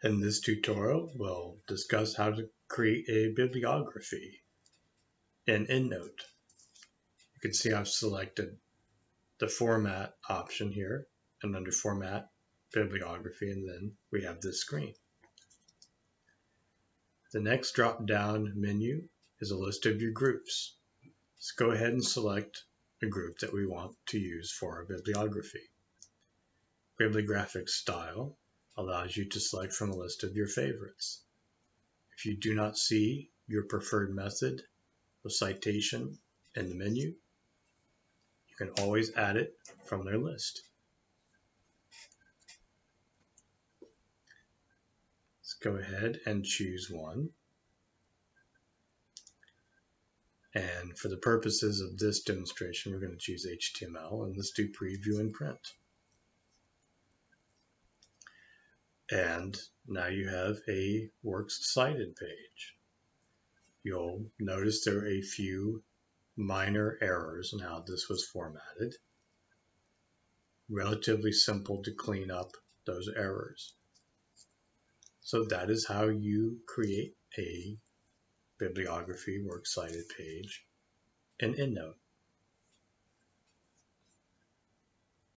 In this tutorial, we'll discuss how to create a bibliography in EndNote. You can see I've selected the Format option here, and under Format, Bibliography, and then we have this screen. The next drop-down menu is a list of your groups. Let's go ahead and select a group that we want to use for our bibliography. Bibliographic style allows you to select from a list of your favorites. If you do not see your preferred method of citation in the menu, you can always add it from their list. Let's go ahead and choose one. And for the purposes of this demonstration, we're going to choose HTML, and let's do preview and print. And now you have a Works Cited page. You'll notice there are a few minor errors in how this was formatted. Relatively simple to clean up those errors. So that is how you create a bibliography Works Cited page in EndNote.